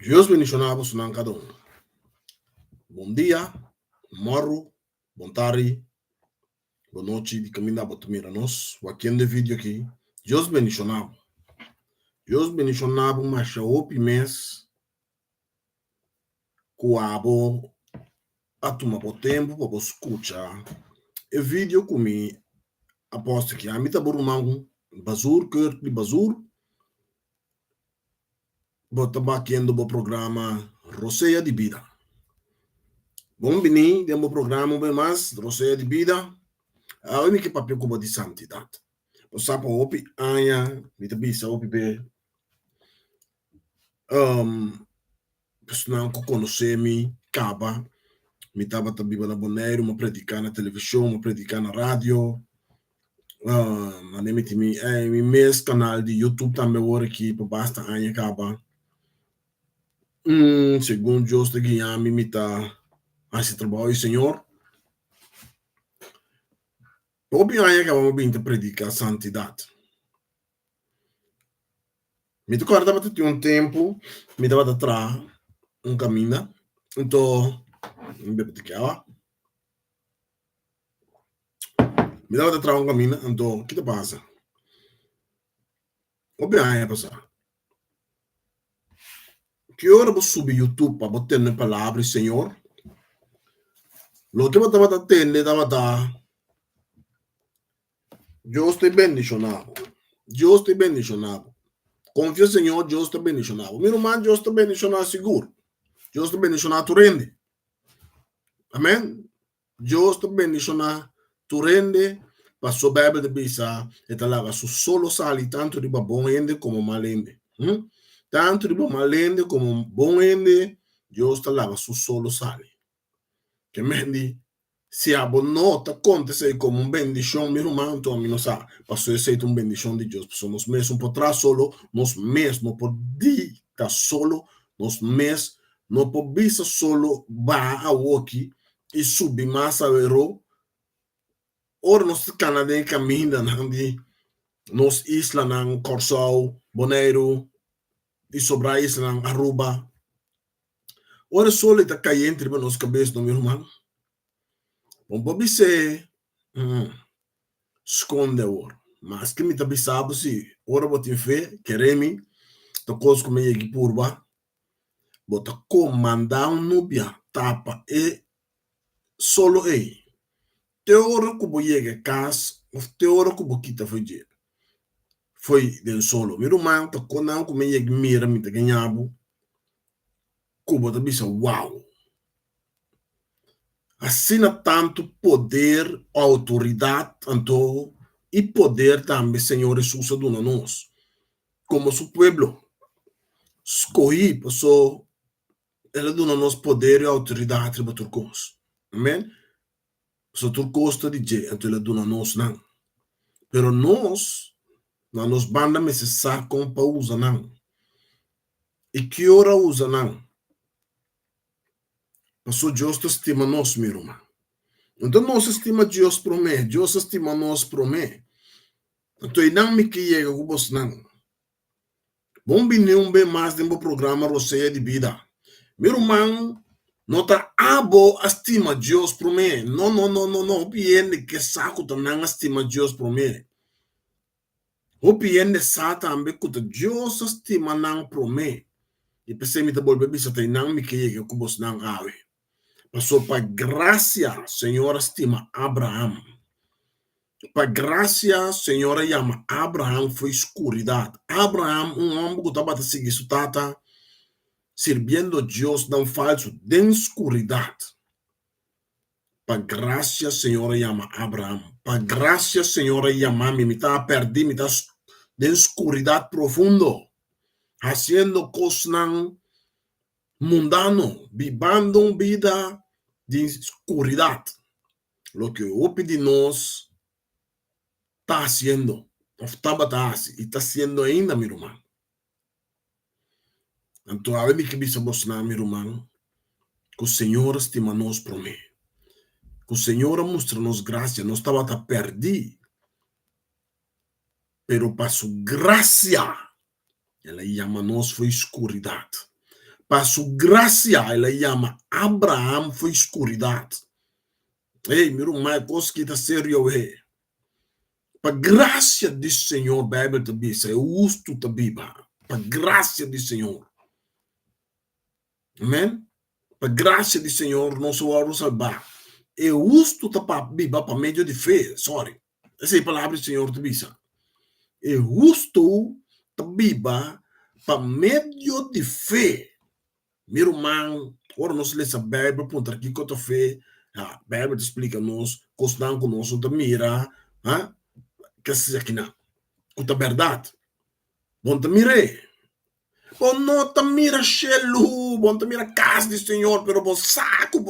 Deus bendicionamos na cada um. Bom dia, morro, bom tarde, boa noite, de caminho da botumira nós. O aqui no vídeo aqui, Deus bendicionamos. Deus bendicionamos, mas já o mês, coabo, a tomar o tempo para escutar. E vídeo comigo, aposto que a mim tá burumão, basur, curt de basur, bota baquendo o programa Roceia de Vida. Bom, bem, demos o programa bem mais, Roceia de Vida. A única papel como de santidade. O sapo opi anya, mita bisa opi be. Personal que conhece-me, caba, me tava também na boneiro, uma predicar na televisão, uma predicar na rádio. Mi mes canal de YouTube também agora aqui, para basta anya caba. Segundo Deus te guiame, me tá esse trabalho, Senhor. Opi anya caba, me te predicar santidade. Me tocava ter um tempo, me dava atrás um caminho, então me bebeticava. Me dava atrás um caminho, então o que te passa? Obviamente, passar. Que hora você subir YouTube para botar na palavra Senhor? Lo que eu estava atendendo, estava Deus te bendicionado. Deus te bendicionado. Confia no Senhor, Deus te bendicionado. Meu irmão, Deus te bendicionado seguro. Deus te bendicionado, tu rende. Amém? Deus te bendicionado, tu rende. Passou a Bíblia de Bisa, e talaga su solo sali tanto de bom ende como mal ende. Tanto de mal ende como bom ende, Deus talaga su solo sali. Que mendi, se abonota, acontece como bendição, meu irmão, então a mim não sabe. Passou a ser uma bendição de Deus. Passou nos mesmos por trás solo, nos mesmos por dita solo, nos mesmos, não por bisa solo, vá a aqui e subir mais a verô. Ora, nos canadenses caminham nos islas ng Corsao, Bonaire, e sobre a isla ng Aruba. Ora, solo está caindo entre nos cabeças do meu irmão. Bom, pode ser esconde ora. Mas que me está pensando se ora botem fé, queremos, tá coisa como é que purba, bota comandar um nubia, tapa e solo aí. Teora que vou chegar casa, ou teora que vou quitar foi de solo. Meu irmão, tá conando como é que mira, me tá ganhando. Cuba tá bisa, uau. Assina tanto poder, autoridade, então, e poder também, Senhor Jesus, usa nós. Como su pueblo. Escolhi, passou, ele dona nos poder e autoridade para turcos. Amém? So turcos está dizendo, então ele dona nos não. Pero nós, na nos banda me se sacam para usar não. E que hora usa não? Passou Deus estima nós, meu irmão. Então nós estima Deus por mim, Deus estima nós por mim. Então e não me que chega com você não. Bom bem mais de um programa Roceia de Vida. Meu irmão, não está abo estima Deus por mim. Não. O piende que saco tá não estima Deus por mim. O piende sata ambe que Deus estima não por mim. E pensei me tá bom bebê se tem não me que com você não ave. Passou para graça, Senhor estima Abraham. Para graça, Senhor chama Abraham foi escuridade. Abraham, homem que estava a seguir sua tata, servindo Deus não falso, de escuridade. Para graça, Senhor chama Abraham. Para graça, Senhor chama me está perdido, me está de escuridade profundo, fazendo coisas mundano, vivendo uma vida de escuridade. Lo que eu pedi nós está haciendo, estava e está haciendo ainda, meu irmão. Então, a mim que me mostrar, meu irmão, que o Senhor estima nós por mim. Que o Senhor mostra-nos graça, nós estava a perder. Pero para sua graça, ela chama nós foi escuridade. Para sua graça, ela chama Abraão foi escuridade. Ei, meu irmão, coisa que está sério, para graça do Senhor, a Bíblia te diz, é justo te biba. Para graça do Senhor. Amém? Para graça do Senhor, não sou a salvar. É justo te biba para meio de fé. Sorry. Essa é a palavra do Senhor te diz. É justo te biba para meio de fé. Meu irmão, agora nós lemos a Bíblia, ponto aqui que eu fé. A Bíblia explica-nos, constando conosco, te mira, que é aqui não. Que é verdade. Bom, te mirei. Bom, não te mira chelu, bom, te mira casa do Senhor, pero bom saco,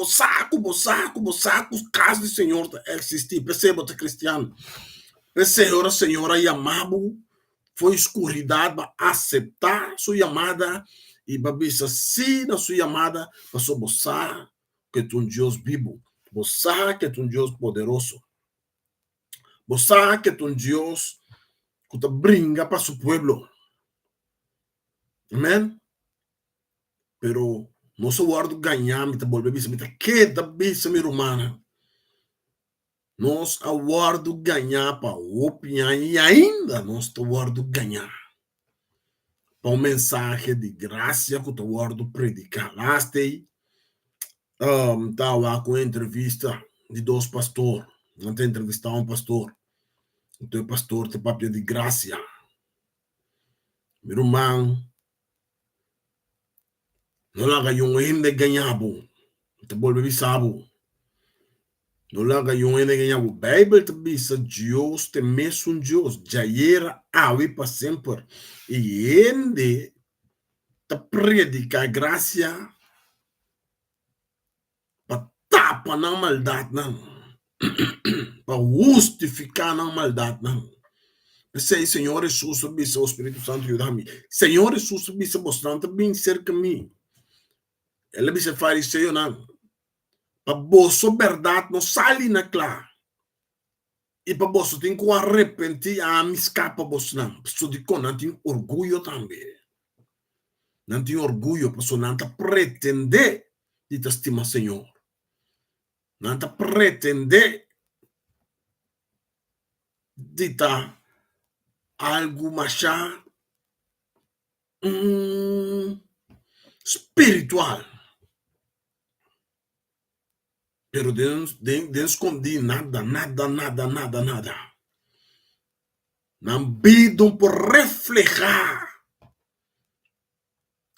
casa do Senhor existir. Perceba, te cristiano. Perceba, a Senhora chamava, foi escuridade para aceitar sua chamada e para ver se na sua chamada para só você que é um Deus vivo, você que é um Deus poderoso, você que é um Deus que te brinca para seu povo. Amém? Pero não se guarda ganhar, me volver bisa, me queda bisa, minha irmã. Nós aguardo ganhar para opinar e ainda nós aguardo ganhar para mensagem de graça que eu aguardo predicar. Lá estava com entrevista de dois pastores. Não tem entrevistar um pastor. Então o pastor tem papel de graça. Meu irmão, não lá ganhou ainda ganhabo. Te volve sabo. Não lá ganhou ainda ganhabo. Bíblia te diz Deus tem mesmo Deus. Já era ave para sempre. E ainda te predica a graça para tapa na maldade não. Para justificar na maldade não. Sei, Senhor Jesus, o Espírito Santo ajuda-me. Senhor Jesus, o mostrando bem cerca de mim. Ele disse fariseu não. Para você verdade não sai na clara. E para você tem que arrepender a me escapa você não. Pessoa de com não tem orgulho também. Não tem orgulho, pessoa não está pretender de te estimar Senhor. Não está pretender de estar algo mais espiritual. Pero Deus escondi nada. Não bidam por reflejar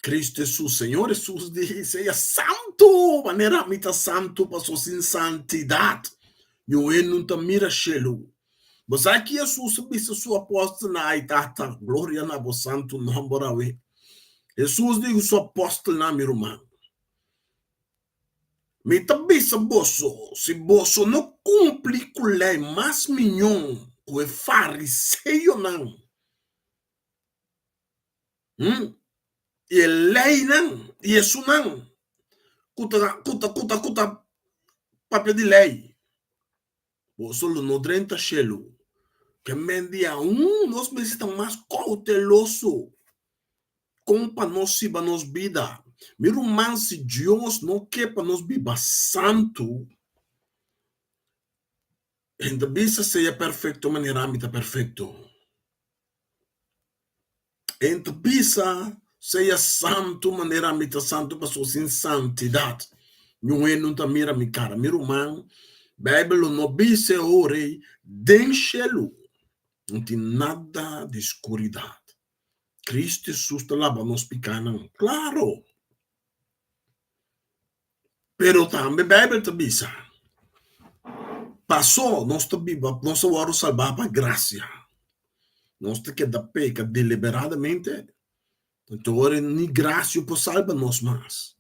Cristo Jesus, Senhor Jesus diz, seja santo, maneira muito santo, passou sem santidade. E o não te mira chelo. Mas aqui Jesus disse sua apóstolo na itata, glória na bo santo nome. Jesus diz sua apóstolo na meu irmão. Me também se bosso não cumpre com lei mais mignon, o é fariseu não. E lei não, e isso não. Cuta papel de lei. Bosso no 30 chelo. Que mendia nós precisamos mais cauteloso. Como para nós se para nós vida. Meu irmão, se Deus não quer para nós viva santo, ainda bisa seja perfeito, maneira está perfeito. Ainda bisa seja santo, maneira está santo, passou sem santidade. Não é não tá mira mi cara, meu irmão. Bíblia não bisa ore, deixe-lo. Não tem nada de escuridade. Cristo Jesus está lá para nos picar, não. Claro. Pero também a Bíblia te diz. Passou, nós vamos salvar para graça. Nós temos que dar peca deliberadamente. Então, nem graça para salvar nós mais.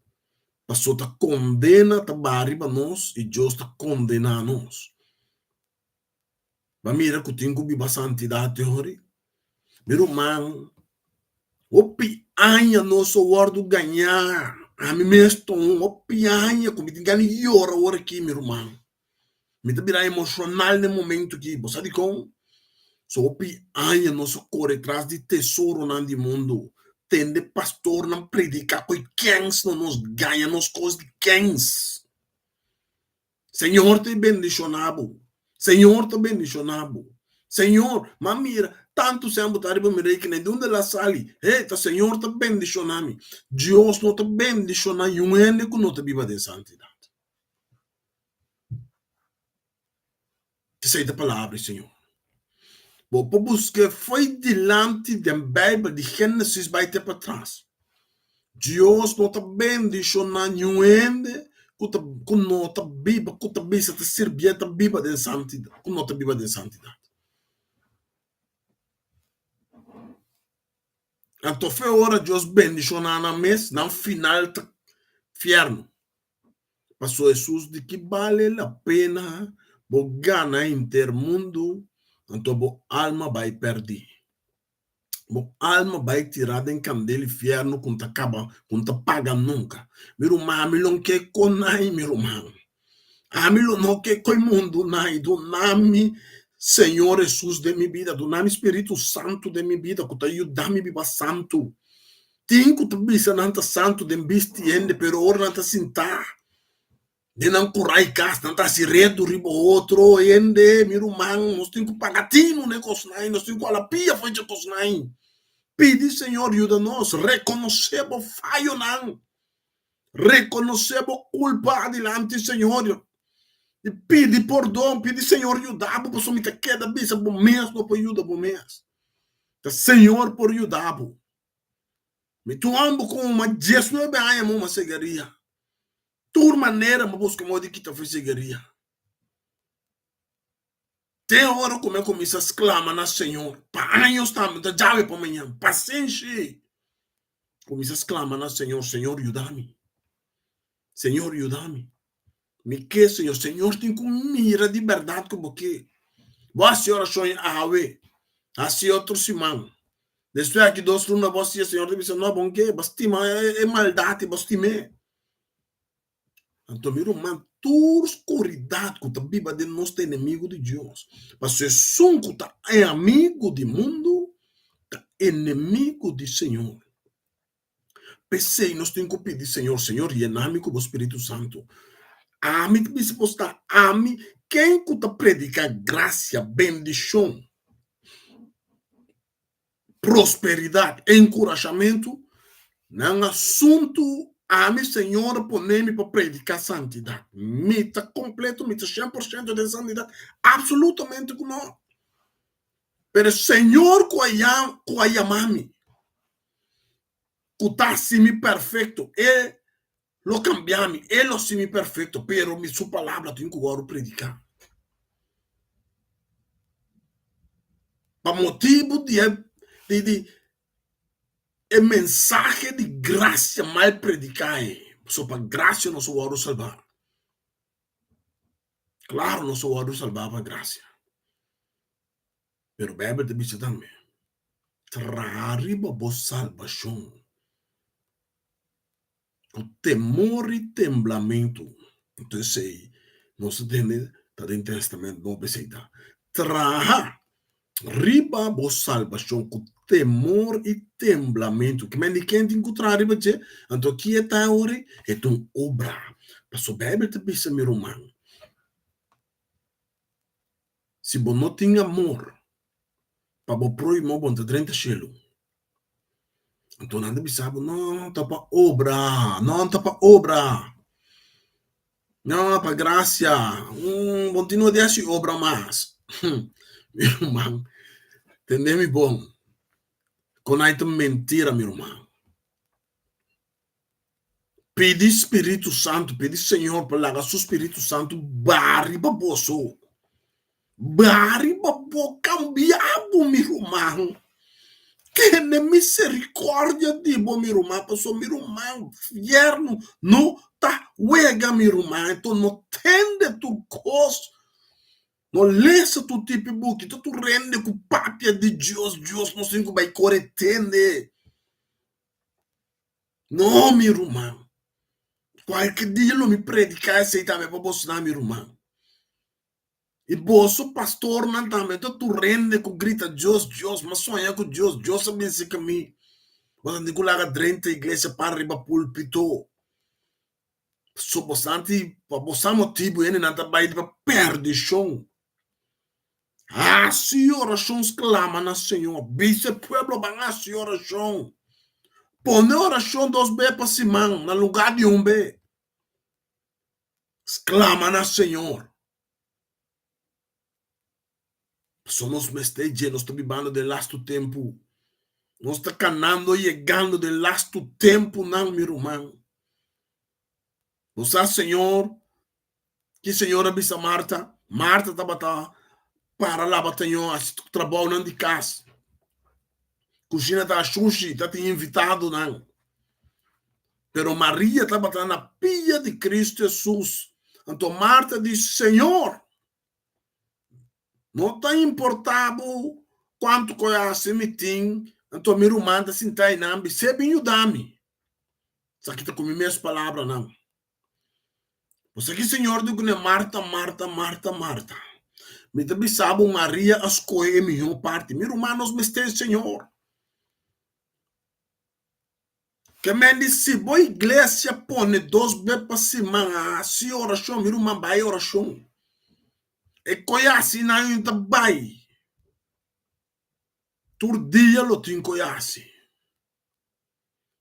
Passou, está condena, está barriba nós, e Deus está condenando nós. Mas mira que eu tenho que viver a santidade, meu irmão, o pianha nosso guardo ganhar. A mim mesmo, o pianha, como tem ganho e hora aqui, meu irmão. Me tá virar emocional no momento aqui. Você sabe como? Só o pianha nosso corre atrás de tesouro no mundo. tende pastor não predica com quem não nos ganha nos coisas de quem. Senhor te bendicionado. Senhor te bendicionado. Senhor, mamira, tanto se botar para me que nem de onde ela sali. Eita, Senhor te bendicionami. Deus não te bendiciona e um ende que não te viva de santidade. Que seja a palavra, Senhor. Vou buscar foi delante da Bíblia de Gênesis vai ter para trás. Deus não te bendiciona e um ende que não te viva, que te bisa te servir, te viva de santidade. Que não te viva de santidade. Então foi hora Deus bendiciona na mês, no final do inferno. Passou Jesus de que vale a pena vou ganhar intermundo, então a alma vai perder. A alma vai tirar em candela inferno quando acaba, quando paga nunca. Meu irmão, não quer com nai, meu irmão. Amigo não quer com o mundo nai, do nome Senhor Jesus de minha vida, do nome Espírito Santo de minha vida, que te ajuda a me viver santo. Tinha que bisa nanta santo de bistiende, pero ora nanta sinta. De não curar casa, nanta se redo ribo outro, ende, meu irmão, nós temos que pagar tino, né, cosnai, nós temos que a pia foi de cosnai. Pedi, Senhor, ajuda-nos, reconhecemos falho não. Reconhecemos culpa adiante, Senhor. E pedi perdão, pedi, Senhor, ajuda, para você me queda bisa bom mês, não pode ajudar bom mês. Senhor, por ajudar. Me tu amo com uma Jesus não é bem uma cegaria. Tur maneira mas busca modo que tá foi cegaria. Tem hora como é começa a exclamar na Senhor. Para anos tá da jave para amanhã. Paciência. Começa a exclamar na Senhor, Senhor, ajuda-me. Senhor, ajuda-me. Me que Senhor, Senhor tem com mira de verdade com você. Boa senhora sonha a haver. Assim outro simão. Desde aqui dois lunas você, Senhor, disse não bom que, bastima é maldade, bastime. Então, meu irmão, toda escuridade que está viva de nós é inimigo de Deus. Mas se som que está é amigo do mundo, está inimigo do Senhor. Pensei, nós temos que pedir, Senhor, Senhor, e amigo do Espírito Santo. Ame, que se postar, ame, quem que está predicar graça, bendição, prosperidade, encorajamento, não assunto. Ame, Senhor, poneme para predicar santidade. Mita completo, mita 100% de santidade. Absolutamente que não. Pero Senhor, mami, que está assim perfeito, Ele lo cambiame, Ele lo assim perfeito, pero mi sua palavra tem que agora predicar. Para motivo de mensagem de graça mal predicar. Só para graça não sou o salvar. Claro, não sou o salvar para graça. Pero Bíblia te diz também. Trariba a salvação. Com temor e temblamento. Então, sei, não se entende, está dentro do testamento, não precisa. Riba a salvação com temor e temblamento. Que men quem tem que encontrar riba de, então aqui está agora é uma obra. Mas o Bíblia te diz, meu irmão, se você não tem amor, para você proibir o de 30 chelo. Então não deve saber, não está para obra, não está para obra. Não, para graça. Continua de assim obra mais. Meu irmão, entendeu-me bom? Quando aí mentira, meu irmão. Pedi Espírito Santo, pedi Senhor para largar seu Espírito Santo, barre baboso. Barre babo cambiado, meu irmão. Que ne misericórdia de bom, meu irmão, passou, meu irmão, fierno, não tá uega, meu irmão, então não tende tu coisa. Não lesa tu tipo book, tu rende com papia de Deus, Deus não sei como vai corretende. Não, meu irmão. Qualquer dia não me predicar, aceitar me para você, meu irmão. E bolso pastor não também, tu rende com grita Deus, Deus, mas sonha com Deus, Deus sabe esse caminho. Você não coloca dentro da igreja para arriba púlpito. So bastante, por motivo, ele não está para perder chão. Ah, se oração clama na Senhor. Vice pueblo van a se oração. Põe oração dos B para Simão, no lugar de B. Clama na Senhor. Somos mestejos, nós estamos vivendo de lasto tempo. Nós estamos canando e chegando de lasto tempo, não, meu irmão. Você, Senhor, que Senhor avisa Marta. Marta estava para lá, batalhão, trabalhando de casa. Cozinha da sushi, está te invitado, não. Pero Maria estava na pia de Cristo Jesus. Então Marta disse, Senhor, não está importado quanto conhece me tem. Então meu irmão está sentado na ambi, se bem o dame. Isso aqui está com minhas palavras, não. Você que Senhor digo, né, Marta. Me também sabe Maria escolhe a minha parte. Meu irmão, nós me esteja, Senhor. Que me disse, boa igreja põe dois bepas semana, se oração, meu irmão, vai oração. E conhece na ainda vai. Todo dia lo tem conhece.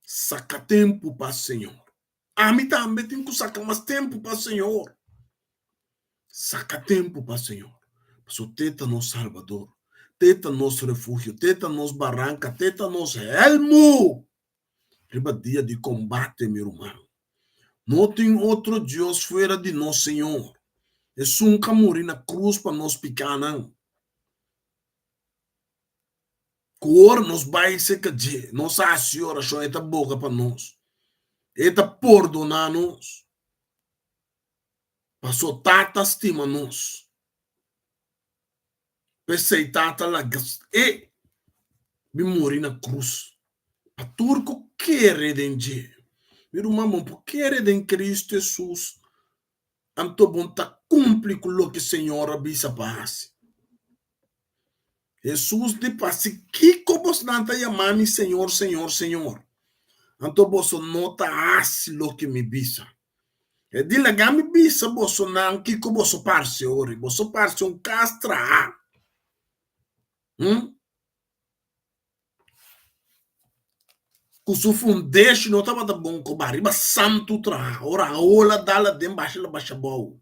Saca tempo para o Senhor. A mim também tem que sacar mais tempo para o Senhor. Saca tempo para o Senhor. Porque teta nosso Salvador, teta nosso refúgio, teta nosso barranca, teta nosso elmo. Riba dia de combate, meu irmão. Não tem outro Deus fora de nós, Senhor. Jesus nunca morreu na cruz para nós picar, não. Cor nos vai ser que dia. Nossa Senhora só está boca para nós. Está perdonar nós. Passou tata estima nós. Pensei tata lá. E me morri na cruz. A turco quer de dia. Meu irmão, por querer em Cristo Jesus. Anto bom tá cumpre com o que o Senhor avisa para Jesus de passe que como não está chamando Senhor, Senhor, Senhor. Anto você nota assim lo que me bisa. E de lá me bisa você não que como você parece ora, você parece castra. Com sua foundation não estava bom com bariba santo tra. Ora ola dala dem baixa la baixa bom.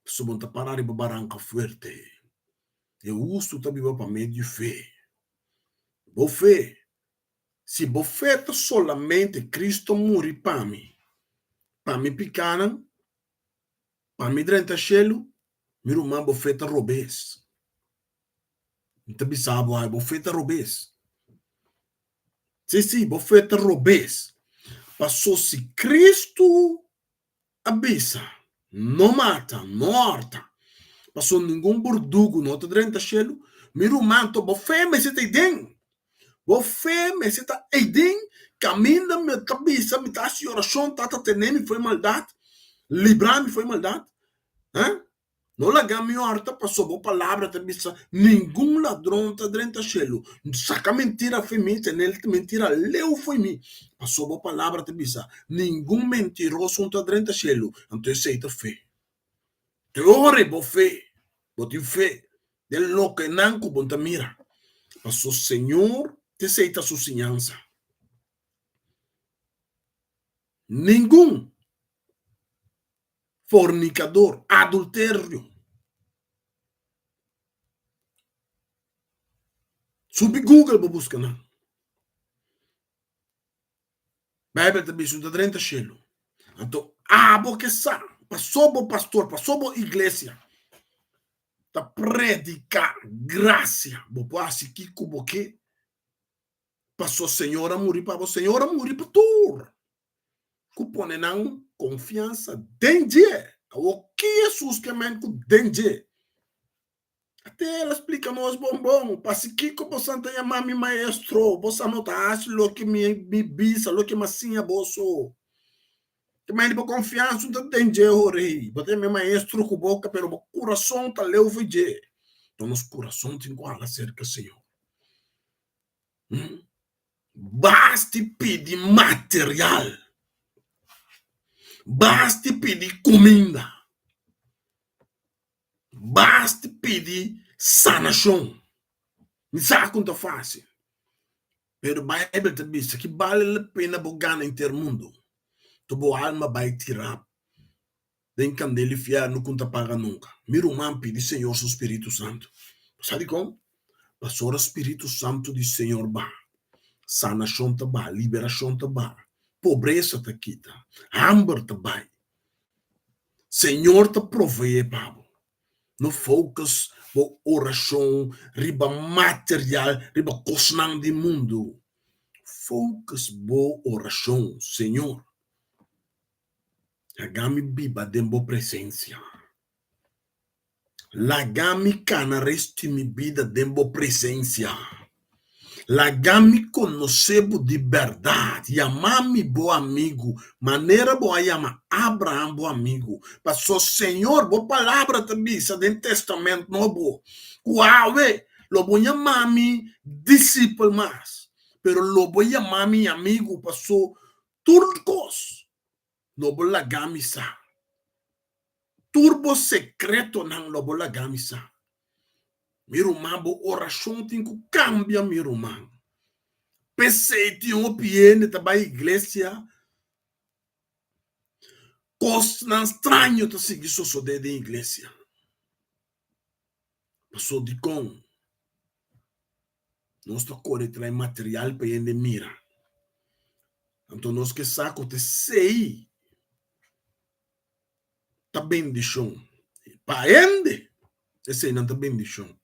Se bom tá parar e baranca forte. Eu uso também para meio de fé. Boa fé. Se bofeta solamente Cristo morre para mim pequena, para mim drenta chelo, meu irmão bofeta robês. Então bisabo ai bofeta robês. Sim, bofeta robês. Passou se Cristo abisa, não mata, não horta. Passou nenhum burdugo, não te drenta chelo, meu irmão to bofé mas você tem dentro. Você me está edem, caminha me cabeça, me tá se oração, tá tenendo foi maldade, livrar-me foi maldade, hein? Não largar minha horta, passou boa palavra, te bisa, nenhum ladrão tá dentro do chelo, saca mentira foi mim, nele mentira leu foi mim, passou boa palavra, te bisa, nenhum mentiroso tá dentro do chelo, então aceita fé, te ore boa fé, boa fé, de lo que não bom te mira, passou Senhor, te aceita sua ensinança. Nenhum fornicador, adultério. Sub Google para buscar. Bíblia também está 30 chelo. Então, porque sabe, passou o pastor, passou a igreja, tá predicar graça, vou assim que como que passou Senhora morrer para você, Senhora morrer para tu. Cupone não confiança, dengue. O que Jesus quer com dengue? Até ela explica nós bombom, parce que como santa é mami maestro, você não tá lo que me bisa, lo que massinha bolso. Que mais de confiança não tem de rei, bote meu maestro com boca, pero o coração tá leu vide. Então nosso coração tem igual acerca Senhor. basta pedir material, basta pedir comida, basta pedir sanação. Não sabe quanto fácil. Pero a Bíblia te diz que vale a pena ganhar em ter mundo. Tu boa alma vai tirar. Nem candele fiar não conta paga nunca. Miro man pedi Senhor seu Espírito Santo. Sabe como? Pastor Espírito Santo de Senhor ba. Sanação te ba, liberação te ba. Pobreza te quita. Hambre te ba. Senhor te provee, Pablo. No focus por oração, riba material, riba cosnang de mundo. Focus por oração, Senhor. Lagami biba dembo presença. Lagami cana resti mi vida dembo presença. Lagami conocebo de verdade. Yamami bo amigo. Maneira boa yama Abraão bo amigo. Passou Senhor, boa palavra também. Isso é testamento novo. Uauê. Lobo yamami discípulo mas. Pero lobo yamami amigo. Passou turcos. Lobo lagami sa. Turbo secreto nang lobo lagami sa. Mirumã, oração tem que cambiar, mirumã. Pensei, tinha um piene, estava a igreja. Coisa estranha, tu seguir só de igreja. Passou de com. Nós tocamos trazer material para ele mira. Então, nós que saco te sei. Tá bem de chão. Para ele, esse não tá bem de chão.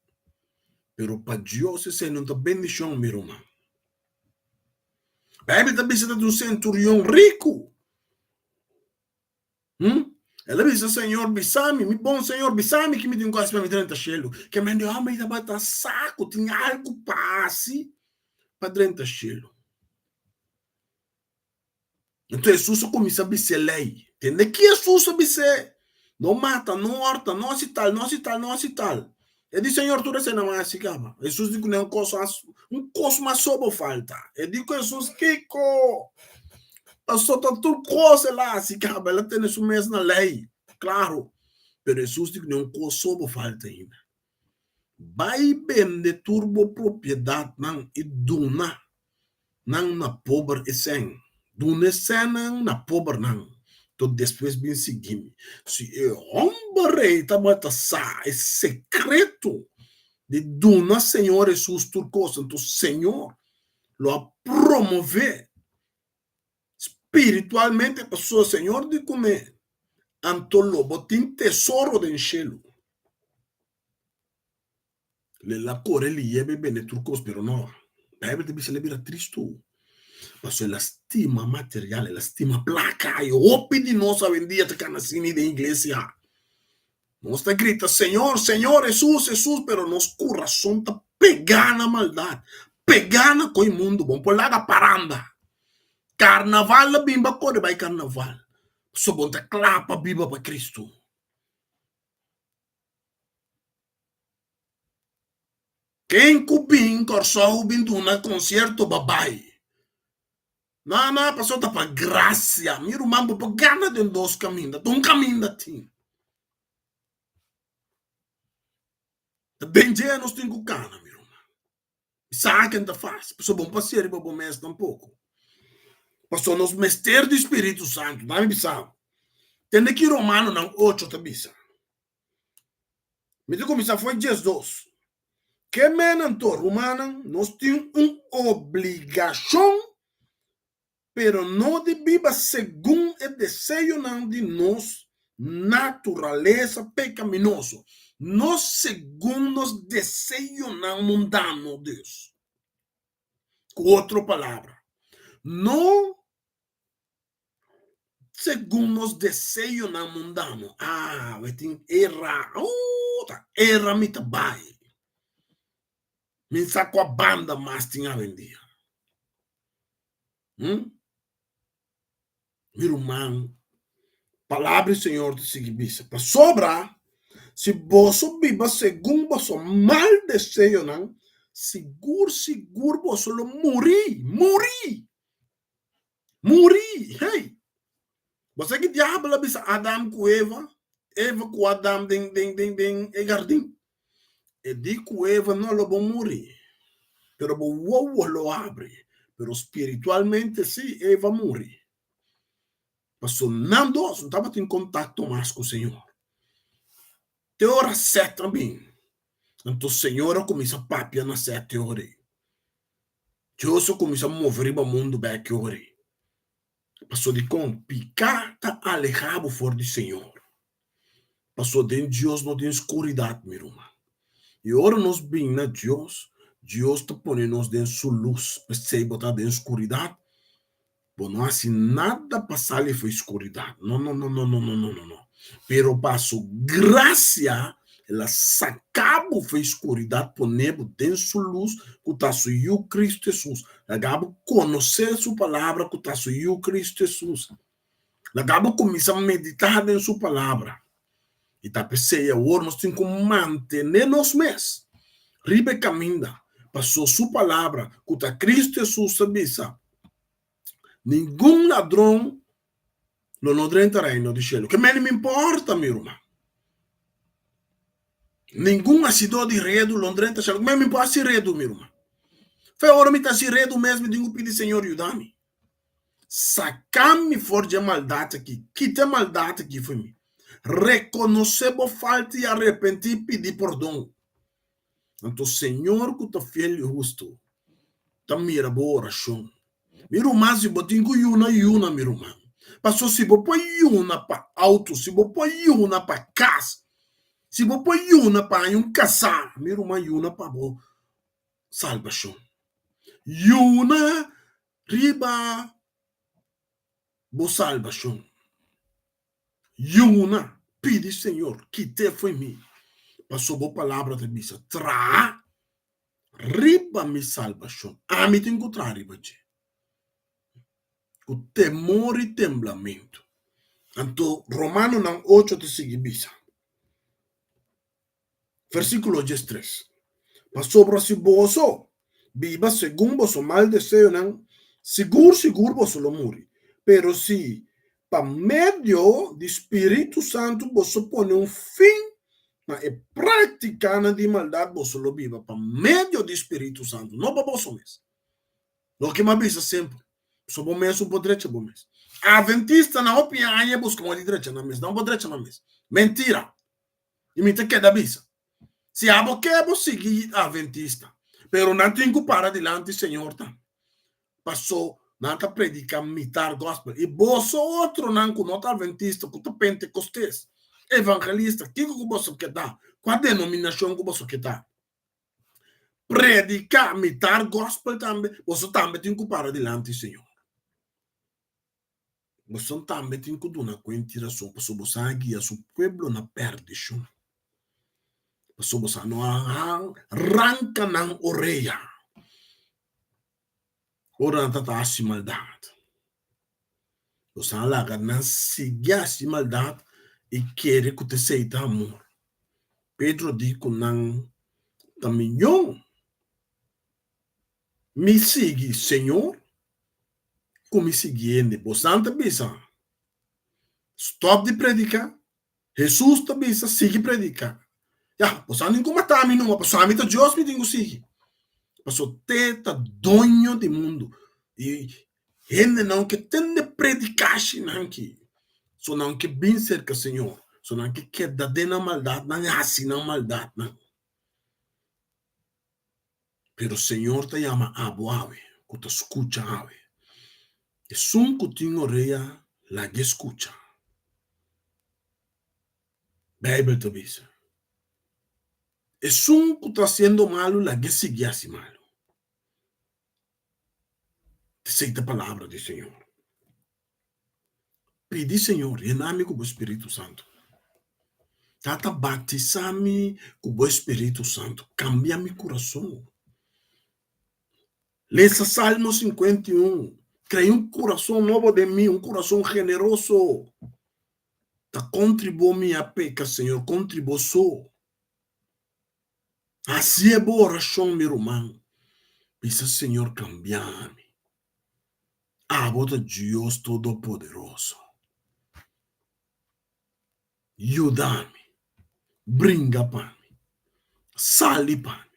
Pero para Deus, esse não tá bem de chão, meu irmão. A Bíblia também está de um centurião rico. Ela disse, Senhor, bisame, meu bom Senhor, bisame que me deu um quase para me 30 chelo. Que me deu homem da bata saco, tinha algo passe para 30 chelo. Então, Jesus começa a dizer lei. Entende que Jesus dizer? Não mata, não horta, não se tal, não se tal, não se tal. Ele diz, Senhor, tu recebe não é assim, cara. Jesus diz que não é um cosmo sobo falta. Ele diz que Jesus, Kiko, passou tudo coisa lá, assim, cara. Ela tem isso mesmo na lei, claro. Mas Jesus diz que não é um cosmo sobo falta ainda. Vai bem de turbo propriedade, não, e duna, não na pobre e sem. Duna não na pobre, não. Então, depois vem seguir. Se o homem é secreto de Dona Senhor Jesus Turcos, então o Senhor lo promover espiritualmente para o Senhor de comer. Então, lobo tem tesouro de enchê-lo. La core ele ia beber de Turcos, pero não. A Bíblia diz que ele vira triste. Mas ela estima material, ela estima placa. E o de nós a vendia te canacini de igreja. Nós te grita, Senhor, Senhor, Jesus, Jesus, pero nosso coração está pegando a maldade, pegando com o mundo, bom, por lá da paranda. Carnaval, a bimba, corre, vai carnaval. Só bom te clapa, bimba para Cristo. Quem cubim, corçou, binduna, concerto, babai. Não, a pessoa está para graça. Mira o mambo para gana de dois caminhos. Um caminho da tim. Bem dia nós temos que cana, meu irmão. Sabe quem está faz? Pessoa bom passear e bom mês tampouco. Pessoa nos mester do Espírito Santo. Não me sabe. Tem que ir Romano não 8 te bisa. Me digo como isso foi Jesus. Que menanto Romano nós temos obrigação pero não de viva segundo o desejo não de nós natureza pecaminoso. Nós segundo os desejos não mundano, Deus. Com outra palavra. Não segundo os desejos não mundano. Vai ter erra. Erra me tabai. Me saco a banda mas tinha vendia. Meu irmão, palavra do Senhor te seguir para sobrar, se você viva segundo o seu mal desejo, não, seguro, você morrer. Muri, hey. Você que diabo bisa Adam com Eva com Adam den e jardim. E di com Eva não lo vão morrer. Pero o lo abre. Pero espiritualmente sim, Eva morre. Passou não dois, não estava em contato mais com o Senhor. Te hora certa também. Então o Senhor começa a papiar na certa hora. Deus começa a mover o mundo back hora. Passou de com picar tá alejado fora do Senhor. Passou de Deus não tem escuridade, meu irmão. E ora nós bem na Deus está ponendo nós dentro sua luz. Percebe, botar dentro escuridade. Bom, não há assim nada passar ali foi escuridade. Não. Pero passo graça, ela sacaba foi escuridade, ponendo dentro sua luz, que está o Cristo Jesus. Acaba conhecer sua palavra, que está o Cristo Jesus. Acaba começar a meditar dentro sua palavra. E tá pensando, agora nós temos que manter nós mesmos. Ribe caminha, passou sua palavra, que está Cristo Jesus, sabe? Nenhum ladrão não entra no reino do céu. Que me importa, meu irmão? Nenhum acidor de redo não entra no céu. Que me importa se redo, meu irmão? Foi hora me tá se redo mesmo, digo pedir Senhor, ajuda-me. Sacar-me fora de maldade aqui. Quita maldade aqui foi mim. Reconhecer a falta e arrepender e pedir perdão. Então, Senhor, que está fiel e justo, está mira boa oração. Miro mais se botinho com yuna, meu irmão. Passou se vou pôr yuna para auto, se vou pôr yuna para casa, se vou pôr yuna para um casar, miro uma yuna para boa salvação. Yuna riba boa salvação. Yuna pede Senhor, que te foi mim. Passou boa palavra de missa. Tra riba me salvação. A mim tem que trazer riba de. O temor e temblamento. Então, Romano não 8 te sigue bisa. Versículo 13. Passou para si boso. Viva segundo vosso mal desejo, não. Seguro vosso lo muri. Pero se para meio do Espírito Santo vosso põe fim na prática de maldade vosso lo viva. Para meio do Espírito Santo. Não para vosso mesmo. Lo que me avisa sempre. So bom mês, bom direito, bom mês. Adventista na opinião é buscar uma direita na mesa, não bom direito na mesa. Mentira. E me tem que dar bisa. Se a boca é seguir adventista, pero não tem que parar delante Senhor tá. Passou não tá predicar mitar gospel. E você outro não com nota adventista, com pentecostés, evangelista, que você quer dar? Qual denominação que você quer dar? Predicar mitar gospel também, você também tem que parar delante Senhor. Você também tem que dar uma quantiração, para você guiar seu povo na perdição. Para você não arranca na orelha. Ora não está assim maldade. Você não segue assim maldade e quer que você seja amor. Pedro diz que não caminhou. Me siga, Senhor, como me seguindo. Você não está. Stop de predicar. Jesus também sigue predicar. Ya, você não tem como matar a mim, não. Você não tem Deus, me tem que seguir. Você está dono do mundo. E gente não que tem de predicar, não que. Só não que bem cerca, Senhor. Só não que quer dar na maldade, não é assim na maldade, não. Pero o Senhor te chama a boa, que te escucha, ave. E som que tem orelha, la que escucha. Bíblia te diz. E som que está sendo malo, la que sigue assim malo. Te aceita a palavra do Senhor. Pedi, Senhor, em nome do Espírito Santo. Tata, batiza-me com o Espírito Santo. Cambia meu coração. Leia Salmo 51. Cria um coração novo de mim, um coração generoso. Tá contribua minha peca, Senhor, contribua só. Assim é boa oração, meu irmão. Pisa, Senhor, cambiar-me. Bota Deus Todo-Poderoso. Ajuda-me. Brinca para mim. Sali para mim.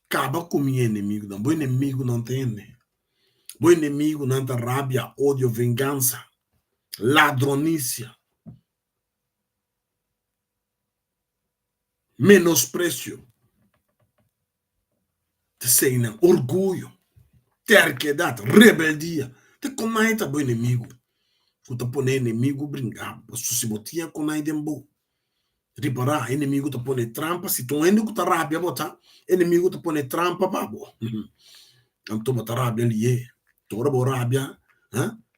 Acaba com meu inimigo. Bom inimigo não tem. Bom inimigo não tem rabia, ódio, vingança, ladronícia, menosprecio, orgulho, terquedade, rebeldia. Te conaita bom inimigo. Kuta pone inimigo brincar. Se botia conaita embo. Ripará, inimigo te pone trampa. Se tu ende com rabia botar, inimigo te pone trampa babo. Então botar rabia ali. Toda boa rabia.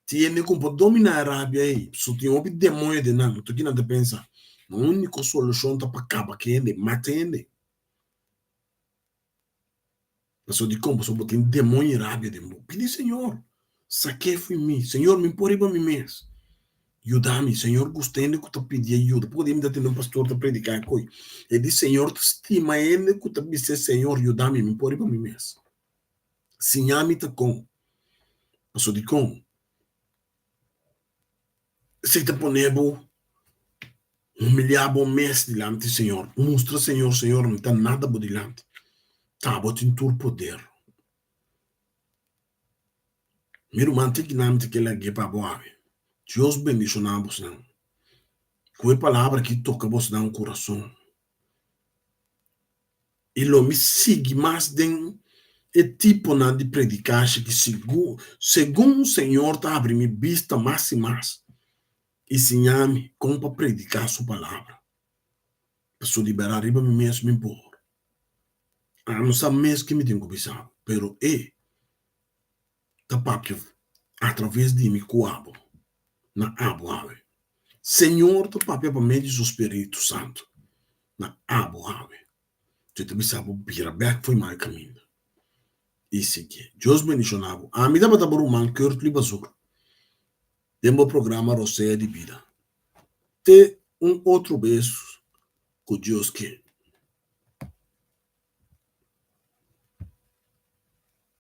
Tiene como dominar a rabia aí. Se tu tem demônio de nada, tu que não te pensa. A única solução tá para acabar que ele mata ele. Mas eu digo como, se eu tenho demônio e rabia de mim. Pedi, Senhor, saque foi mim. Senhor, me pôr para mim mesmo. Ajuda-me, Senhor, gostei de que tu pedi ajuda. Podemos ter um pastor para predicar coisa. Ele diz, Senhor, tu estima ele que tu disse, Senhor, ajuda-me, me pôr para mim mesmo. Sinhame te com. Mas eu digo como. Se te ponebo humilhar bom mês delante, Senhor. Mostra, Senhor, Senhor, não está nada por delante. Tá, bota em tu poder. Miro mante que não te quer lá para boa. Deus bendicionamos não. Com a palavra que toca você no coração. E lo me sigue mais den e tipo na de predicar que segundo o Senhor tá abrindo minha vista mais e mais. E ensinar-me como para predicar sua palavra. Para liberar riba me mesmo me impor. Não sabe mesmo que me tem que pensar. Pero tá papio através de mim coabo. Na abo. Senhor, tu papel para meio do Espírito Santo. Na abo. Tu te pensava, vira back foi mais caminho. Isso aqui. Deus bendicionava. A mim dá para dar um man que eu te libasou. Demo programa Roceia de Vida. Ter outro beijo com Deus que